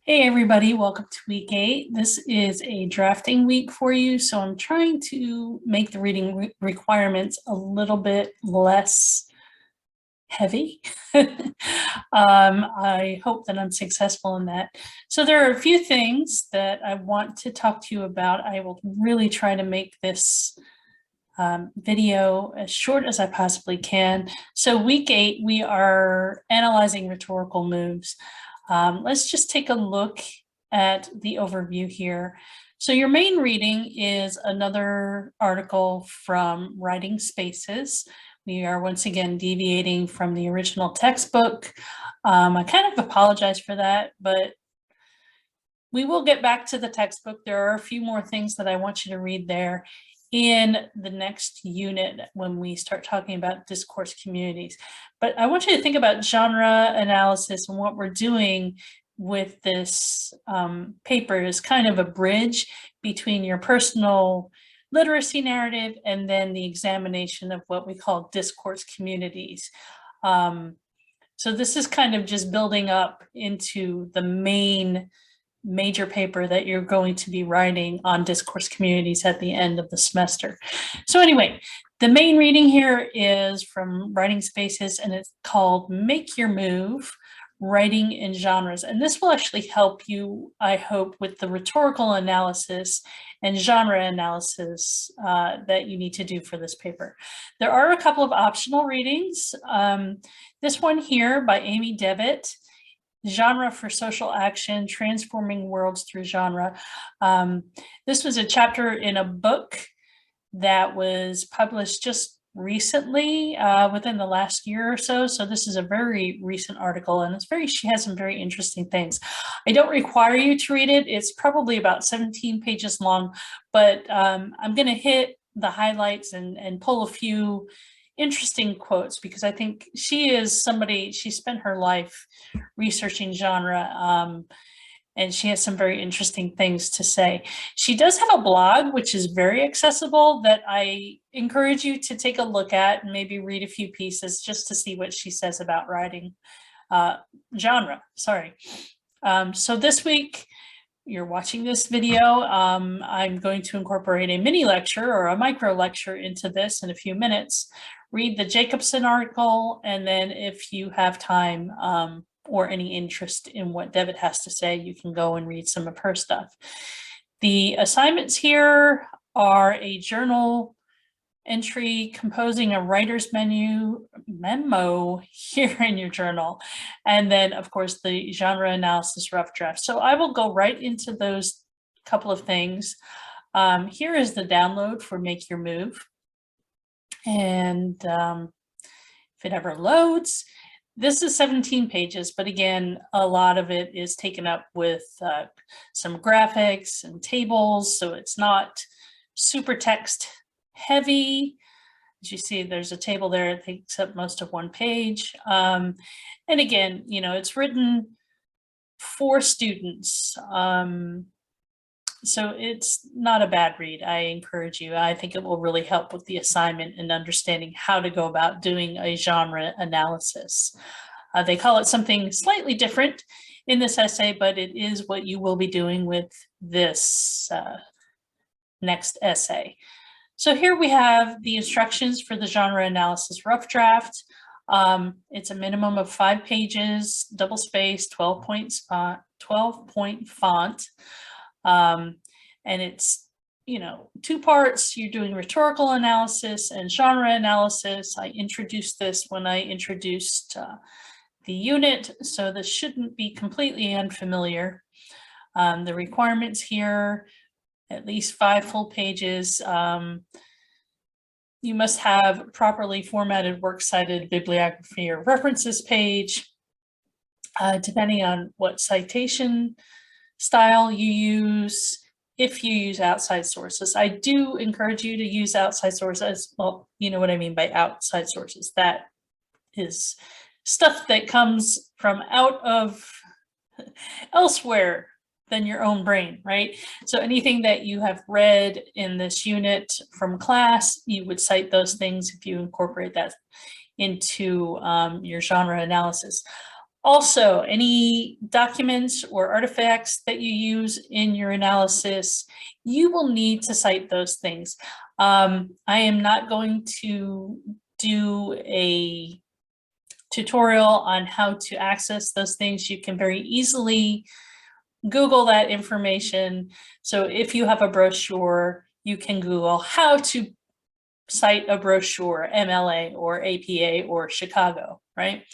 Hey everybody, welcome to week 8. This is a drafting week for you, so I'm trying to make the reading requirements a little bit less heavy. I hope that I'm successful in that. So there are a few things that I want to talk to you about. I will really try to make this video as short as I possibly can. So week 8, we are analyzing rhetorical moves. Let's just take a look at the overview here. So your main reading is another article from Writing Spaces. We are once again deviating from the original textbook. I kind of apologize for that, but we will get back to the textbook. There are a few more things that I want you to read there in the next unit when we start talking about discourse communities. But I want you to think about genre analysis, and what we're doing with this paper is kind of a bridge between your personal literacy narrative and then the examination of what we call discourse communities. So this is kind of just building up into the major paper that you're going to be writing on discourse communities at the end of the semester. So anyway, the main reading here is from Writing Spaces, and it's called Make Your Move, Writing in Genres. And this will actually help you, I hope, with the rhetorical analysis and genre analysis that you need to do for this paper. There are a couple of optional readings. This one here by Amy Devitt, Genre for Social Action, Transforming Worlds Through Genre. This was a chapter in a book that was published just recently, within the last year or so. So this is a very recent article, and she has some very interesting things. I don't require you to read it. It's probably about 17 pages long, but I'm going to hit the highlights and pull a few interesting quotes, because I think she spent her life researching genre, and she has some very interesting things to say. She does have a blog, which is very accessible, that I encourage you to take a look at and maybe read a few pieces just to see what she says about writing genre. So this week, you're watching this video, I'm going to incorporate a mini lecture or a micro lecture into this in a few minutes. Read the Jacobson article, and then if you have time or any interest in what Devitt has to say, you can go and read some of her stuff. The assignments here are a journal entry composing a writer's memo here in your journal, and then of course the genre analysis rough draft. So I will go right into those couple of things. Here is the download for Make Your Move, and if it ever loads, this is 17 pages, but again, a lot of it is taken up with some graphics and tables, so it's not super text heavy. As you see, there's a table there, it takes up most of one page. And again, it's written for students. So it's not a bad read. I encourage you. I think it will really help with the assignment and understanding how to go about doing a genre analysis. They call it something slightly different in this essay, but it is what you will be doing with this next essay. So here we have the instructions for the genre analysis rough draft. It's a minimum of 5 pages, double space, 12-point font. And it's, 2 parts. You're doing rhetorical analysis and genre analysis. I introduced this when I introduced the unit, so this shouldn't be completely unfamiliar. The requirements here, at least 5 full pages. You must have properly formatted works cited bibliography or references page, depending on what citation style you use. If you use outside sources, I do encourage you to use outside sources. Well, you know what I mean by outside sources. That is stuff that comes from out of elsewhere than your own brain, right? So anything that you have read in this unit from class, you would cite those things if you incorporate that into your genre analysis. Also, any documents or artifacts that you use in your analysis, you will need to cite those things. I am not going to do a tutorial on how to access those things. You can very easily Google that information. So if you have a brochure, you can Google how to cite a brochure, MLA or APA or Chicago, right?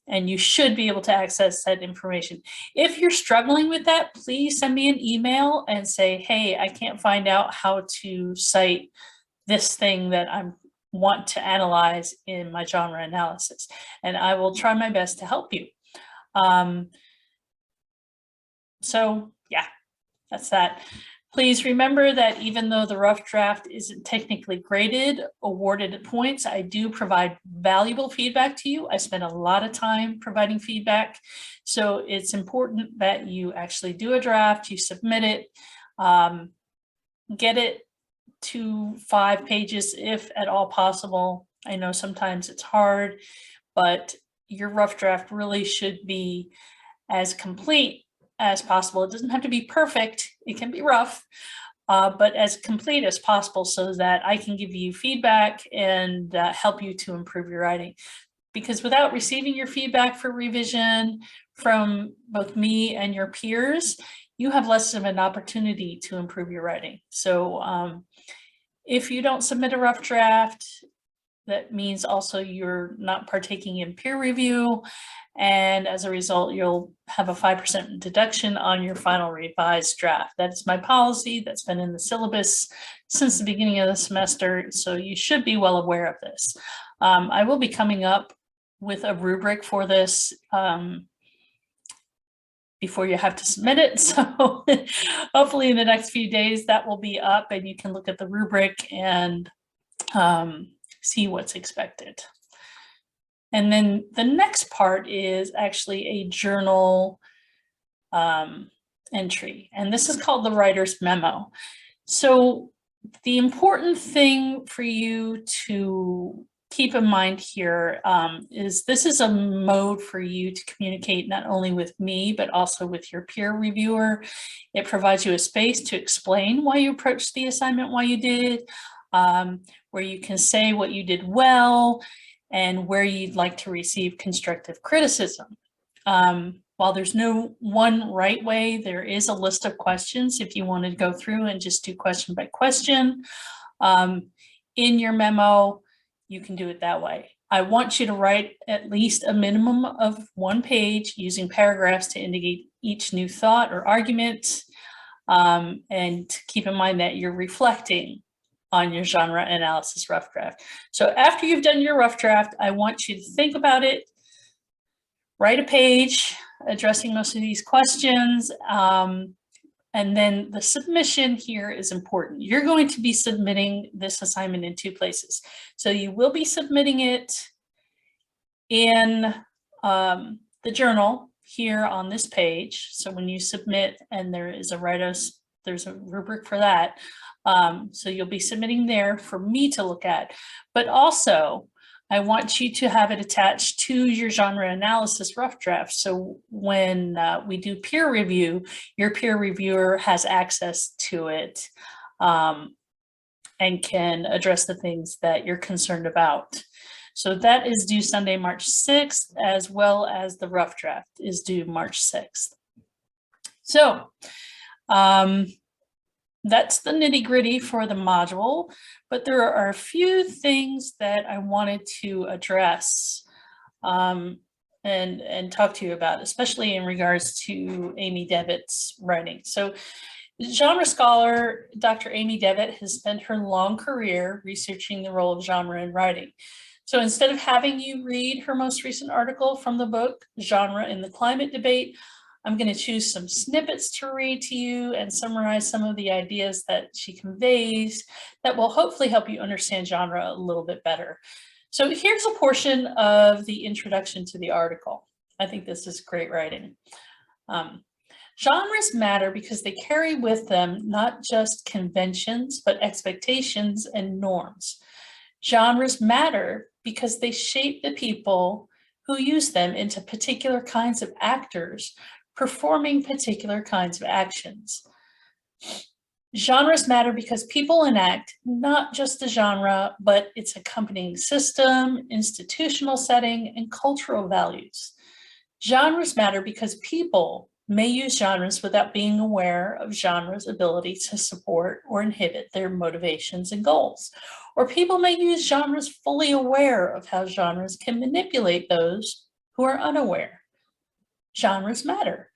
And you should be able to access that information. If you're struggling with that, please send me an email and say, hey, I can't find out how to cite this thing that I want to analyze in my genre analysis. And I will try my best to help you. So yeah, that's that. Please remember that even though the rough draft isn't technically graded, awarded points, I do provide valuable feedback to you. I spend a lot of time providing feedback. So it's important that you actually do a draft, you submit it, get it to 5 pages if at all possible. I know sometimes it's hard, but your rough draft really should be as complete as possible. It doesn't have to be perfect. It can be rough, but as complete as possible so that I can give you feedback and help you to improve your writing. Because without receiving your feedback for revision from both me and your peers, you have less of an opportunity to improve your writing. So if you don't submit a rough draft, that means also you're not partaking in peer review. And as a result, you'll have a 5% deduction on your final revised draft. That's my policy. That's been in the syllabus since the beginning of the semester. So you should be well aware of this. I will be coming up with a rubric for this before you have to submit it. So hopefully in the next few days that will be up and you can look at the rubric and see what's expected. And then the next part is actually a journal entry, and this is called the writer's memo. So the important thing for you to keep in mind here is this is a mode for you to communicate not only with me, but also with your peer reviewer. It provides you a space to explain why you approached the assignment, why you did, where you can say what you did well, and where you'd like to receive constructive criticism. While there's no one right way, there is a list of questions if you want to go through and just do question by question. In your memo, you can do it that way. I want you to write at least a minimum of 1 page using paragraphs to indicate each new thought or argument. And keep in mind that you're reflecting on your genre analysis rough draft. So after you've done your rough draft, I want you to think about it, write a page addressing most of these questions, and then the submission here is important. You're going to be submitting this assignment in 2 places. So you will be submitting it in the journal here on this page. So when you submit, and there is there's a rubric for that. So you'll be submitting there for me to look at, but also I want you to have it attached to your genre analysis rough draft. So when we do peer review, your peer reviewer has access to it and can address the things that you're concerned about. So that is due Sunday, March 6th, as well as the rough draft is due March 6th. So that's the nitty-gritty for the module, but there are a few things that I wanted to address and talk to you about, especially in regards to Amy Devitt's writing. So genre scholar Dr. Amy Devitt has spent her long career researching the role of genre in writing. So instead of having you read her most recent article from the book, Genre in the Climate Debate, I'm going to choose some snippets to read to you and summarize some of the ideas that she conveys that will hopefully help you understand genre a little bit better. So here's a portion of the introduction to the article. I think this is great writing. Genres matter because they carry with them not just conventions, but expectations and norms. Genres matter because they shape the people who use them into particular kinds of actors performing particular kinds of actions. Genres matter because people enact not just the genre, but its accompanying system, institutional setting, and cultural values. Genres matter because people may use genres without being aware of genres' ability to support or inhibit their motivations and goals. Or people may use genres fully aware of how genres can manipulate those who are unaware. Genres matter.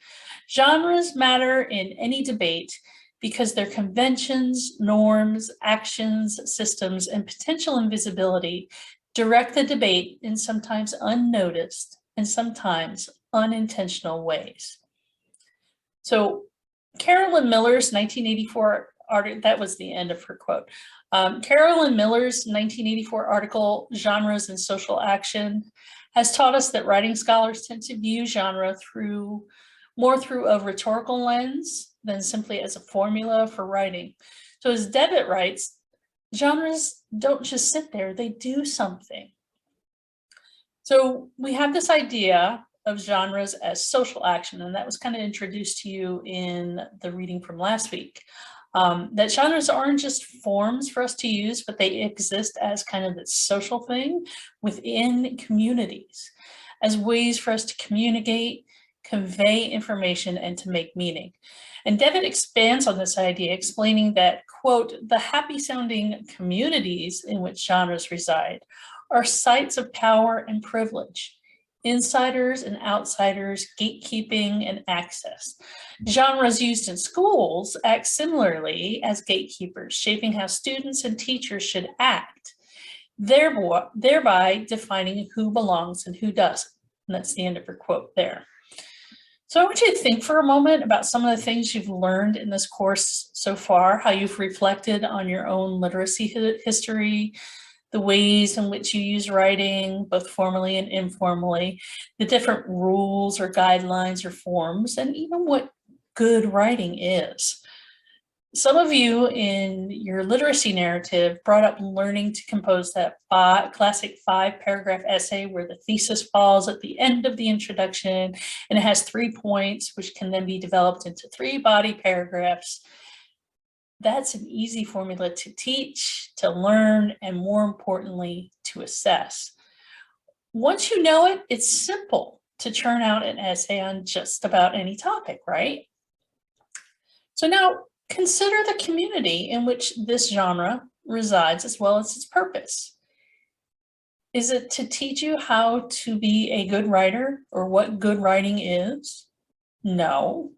Genres matter in any debate because their conventions, norms, actions, systems, and potential invisibility direct the debate in sometimes unnoticed and sometimes unintentional ways. So Carolyn Miller's 1984 article, that was the end of her quote. Carolyn Miller's 1984 article, Genres and Social Action, has taught us that writing scholars tend to view genre more through a rhetorical lens than simply as a formula for writing. So as Devitt writes, genres don't just sit there, they do something. So we have this idea of genres as social action, and that was kind of introduced to you in the reading from last week. That genres aren't just forms for us to use, but they exist as kind of this social thing within communities, as ways for us to communicate, convey information, and to make meaning. And Devitt expands on this idea, explaining that, quote, the happy sounding communities in which genres reside are sites of power and privilege, insiders and outsiders, gatekeeping and access. Genres used in schools act similarly as gatekeepers, shaping how students and teachers should act, thereby defining who belongs and who doesn't. And that's the end of her quote there. So I want you to think for a moment about some of the things you've learned in this course so far, how you've reflected on your own literacy history, the ways in which you use writing, both formally and informally, the different rules or guidelines or forms, and even what good writing is. Some of you in your literacy narrative brought up learning to compose that classic 5-paragraph essay where the thesis falls at the end of the introduction, and it has 3 points, which can then be developed into 3 body paragraphs. That's an easy formula to teach, to learn, and more importantly, to assess. Once you know it, it's simple to churn out an essay on just about any topic, right? So now consider the community in which this genre resides as well as its purpose. Is it to teach you how to be a good writer or what good writing is? No.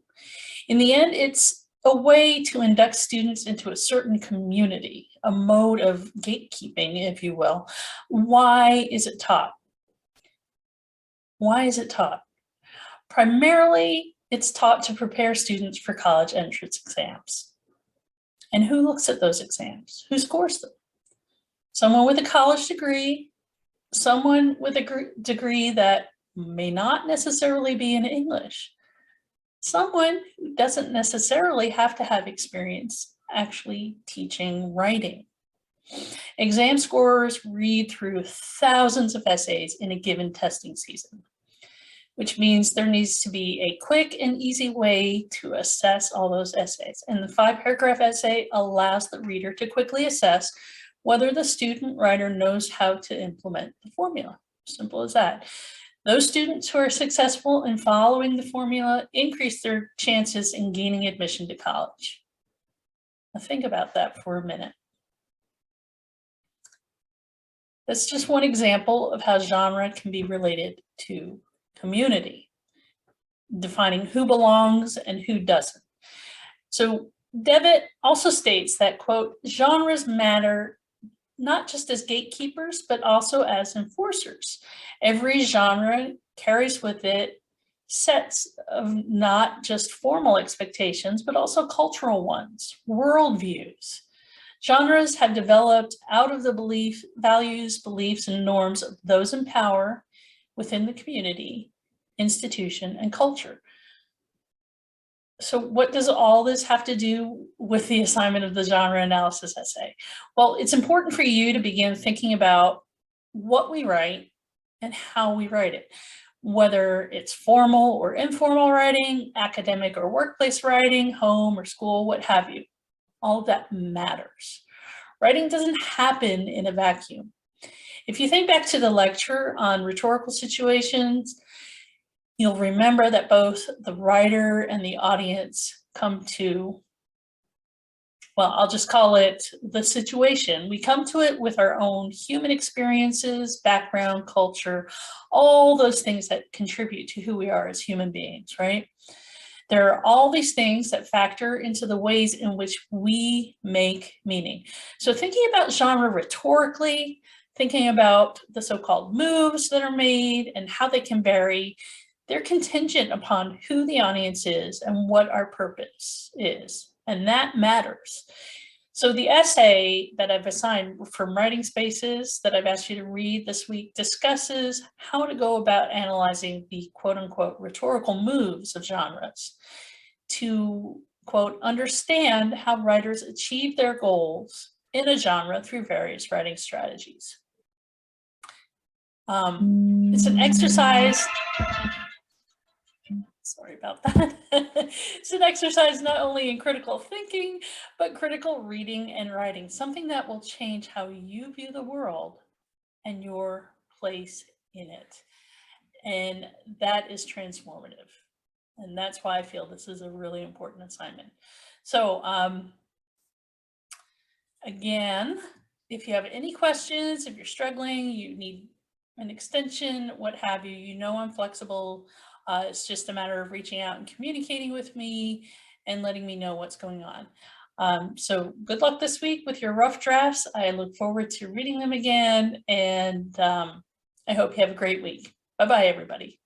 In the end, it's a way to induct students into a certain community, a mode of gatekeeping, if you will. Why is it taught? Why is it taught? Primarily, it's taught to prepare students for college entrance exams. And who looks at those exams? Who scores them? Someone with a college degree, someone with a degree that may not necessarily be in English, someone who doesn't necessarily have to have experience actually teaching writing. Exam scorers read through thousands of essays in a given testing season, which means there needs to be a quick and easy way to assess all those essays. And the 5-paragraph essay allows the reader to quickly assess whether the student writer knows how to implement the formula. Simple as that. Those students who are successful in following the formula increase their chances in gaining admission to college. Now think about that for a minute. That's just one example of how genre can be related to community, defining who belongs and who doesn't. So Devitt also states that, quote, genres matter not just as gatekeepers, but also as enforcers. Every genre carries with it sets of not just formal expectations, but also cultural ones, worldviews. Genres have developed out of the values, beliefs, and norms of those in power within the community, institution, and culture. So what does all this have to do with the assignment of the genre analysis essay? Well, it's important for you to begin thinking about what we write and how we write it, whether it's formal or informal writing, academic or workplace writing, home or school, what have you. All of that matters. Writing doesn't happen in a vacuum. If you think back to the lecture on rhetorical situations, you'll remember that both the writer and the audience come to, well, I'll just call it the situation. We come to it with our own human experiences, background, culture, all those things that contribute to who we are as human beings, right? There are all these things that factor into the ways in which we make meaning. So thinking about genre rhetorically, thinking about the so-called moves that are made and how they can vary, they're contingent upon who the audience is and what our purpose is, and that matters. So the essay that I've assigned from Writing Spaces that I've asked you to read this week discusses how to go about analyzing the quote unquote rhetorical moves of genres to quote understand how writers achieve their goals in a genre through various writing strategies. It's an exercise. Sorry about that. It's an exercise not only in critical thinking, but critical reading and writing, something that will change how you view the world and your place in it. And that is transformative. And that's why I feel this is a really important assignment. So again, if you have any questions, if you're struggling, you need an extension, what have you, you know I'm flexible. It's just a matter of reaching out and communicating with me and letting me know what's going on. So good luck this week with your rough drafts. I look forward to reading them again, and I hope you have a great week. Bye-bye, everybody.